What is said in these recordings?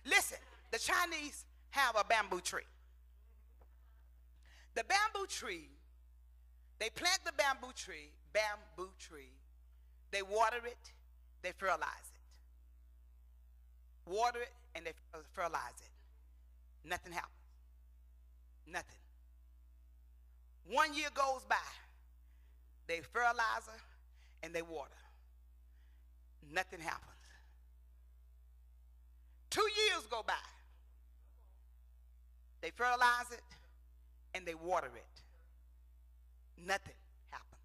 Listen, the Chinese have a bamboo tree. The bamboo tree, they plant the bamboo tree, they water it, they fertilize it. Water it and they fertilize it. Nothing happens. Nothing. 1 year goes by. They fertilize and they water. Nothing happens. 2 years go by. They fertilize it and they water it. Nothing happens.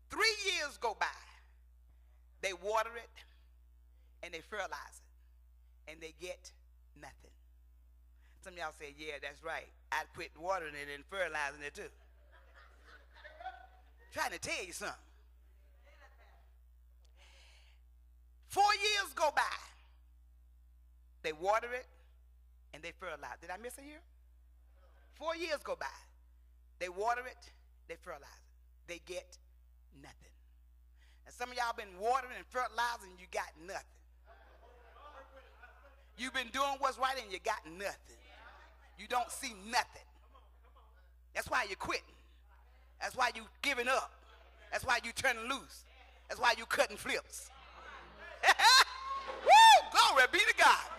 3 years go by. They water it and they fertilize it and they get nothing. Some of y'all say, yeah, that's right. I'd quit watering it and fertilizing it too. Trying to tell you something. 4 years go by. They water it and they fertilize. Did I miss a year? 4 years go by. They water it, they fertilize it. They get nothing. And some of y'all been watering and fertilizing and you got nothing. You've been doing what's right and you got nothing. You don't see nothing. That's why you're quitting. That's why you giving up. That's why you turning loose. That's why you cutting flips. Woo! Glory be to God.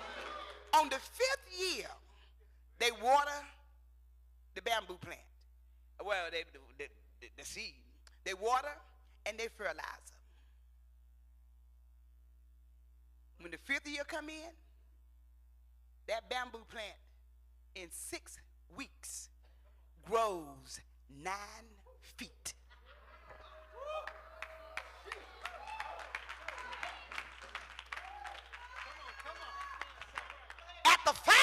On the 5th year, they water the bamboo plant. Well, the seed. They water and they fertilize them. When the 5th year come in, that bamboo plant in 6 weeks grows 9 feet. After 5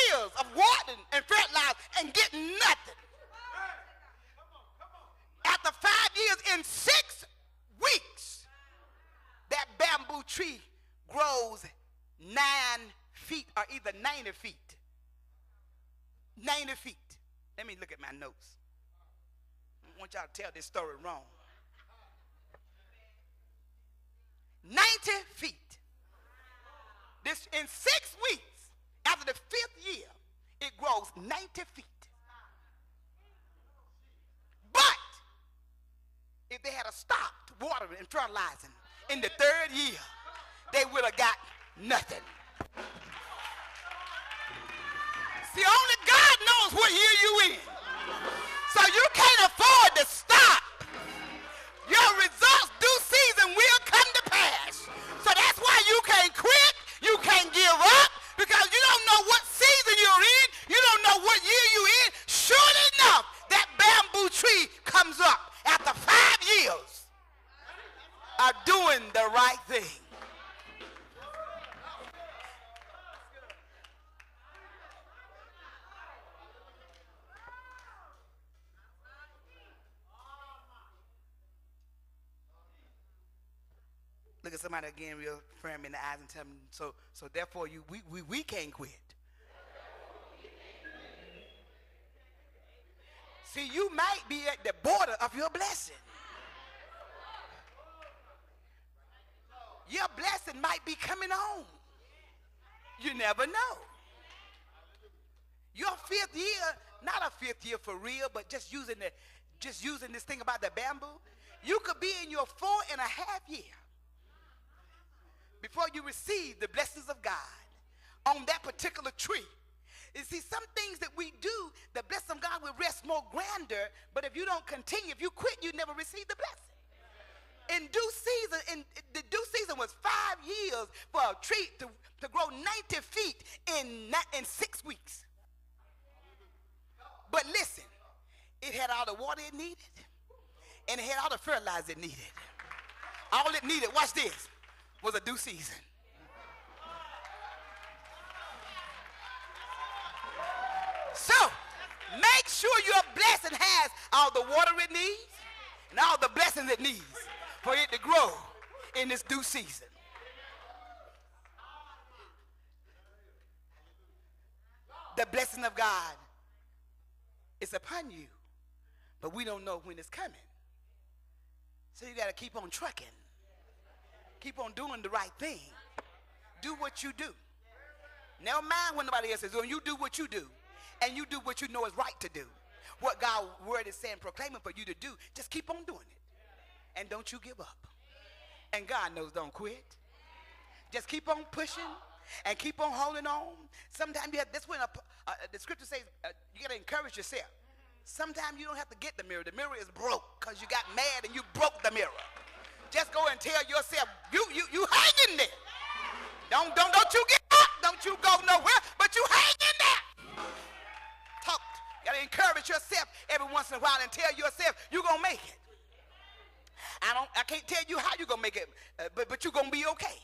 years of watering and fertilizing and getting nothing, after 5 years, in 6 weeks, that bamboo tree grows 9 feet or either 90 feet. 90 feet. Let me look at my notes. I want y'all to tell this story wrong. 90 feet. This in 6 weeks, after the 5th year, it grows 90 feet. But if they had stopped watering and fertilizing in the 3rd year, they would have got nothing. See, only God knows what year you in. So you can't afford to stop. Your results due season will come to pass. So that's why you can't quit. You can't give up because you don't know what season you're in. You don't know what year you're in. Sure enough, that bamboo tree comes up after 5 years of doing the right thing. Look at somebody again real firm in the eyes and tell them, so therefore we can't quit. See, you might be at the border of your blessing. Your blessing might be coming on. You never know. Your 5th year, not a 5th year for real, but just using this thing about the bamboo, you could be in your 4.5 year before you receive the blessings of God on that particular tree. You see, some things that we do, the blessing of God will rest more grander, but if you don't continue, if you quit, you never receive the blessing. In due season, the due season was 5 years for a tree to grow 90 feet in 6 weeks. But listen, it had all the water it needed, and it had all the fertilizer it needed. All it needed, watch this, was a due season. So, make sure your blessing has all the water it needs and all the blessings it needs for it to grow in this due season. The blessing of God is upon you, but we don't know when it's coming. So you got to keep on trucking. Keep on doing the right thing. Do what you do. Never mind what nobody else is doing. You do what you do, and you do what you know is right to do. What God's word is saying, proclaiming for you to do, just keep on doing it. And don't you give up. And God knows don't quit. Just keep on pushing and keep on holding on. Sometimes you have, this when the scripture says you got to encourage yourself. Sometimes you don't have to get the mirror. The mirror is broke because you got mad and you broke the mirror. Just go and tell yourself, you hang in there. Don't you get up. Don't you go nowhere, but you hang in there. Talk. You got to encourage yourself every once in a while and tell yourself you're going to make it. I can't tell you how you're going to make it, but you're going to be okay.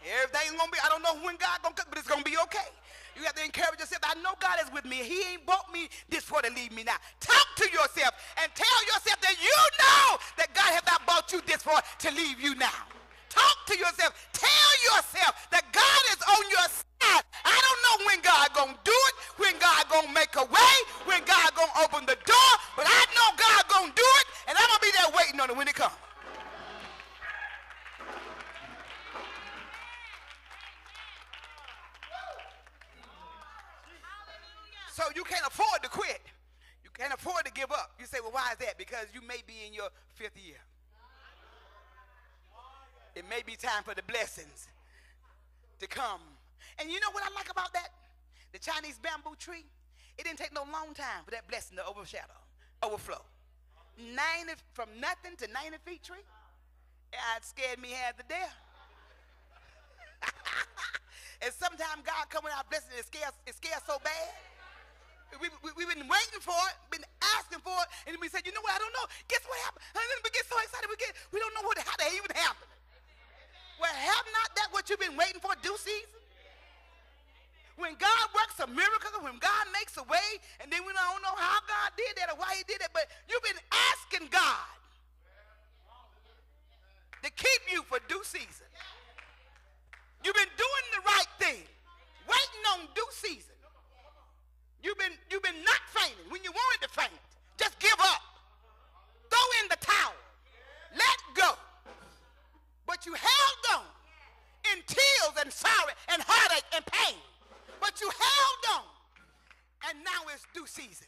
Everything's going to be, I don't know when God's going to come, but it's going to be okay. You have to encourage yourself. I know God is with me. He ain't brought me this far to leave me now. Talk to yourself and tell yourself that you know that God has not brought you this far to leave you now. Talk to yourself. Tell yourself that God is on your side. I don't know when God going to do it, when God going to make a way, when God going to open the door, but I know God going to do it, and I'm going to be there waiting on it when it comes. So you can't afford to quit. You can't afford to give up. You say, well, why is that? Because you may be in your 5th year. It may be time for the blessings to come. And you know what I like about that? The Chinese bamboo tree, it didn't take no long time for that blessing to overflow. 90, from nothing to 90 feet tree. It scared me half to death. And sometimes God coming out blessing, it scares so bad. We've been waiting for it, been asking for it, and we said, you know what, I don't know. Guess what happened? We get so excited, we don't know how they even happened. Well, have not that what you've been waiting for due season? When God works a miracle, when God makes a way, and then we don't know how God did that or why he did it, but you've been asking God to keep you for due season. You've been doing the right thing, waiting on due season. You've been not fainting when you wanted to faint. Just give up. Throw in the towel. Let go. But you held on in tears and sorrow and heartache and pain. But you held on. And now it's due season.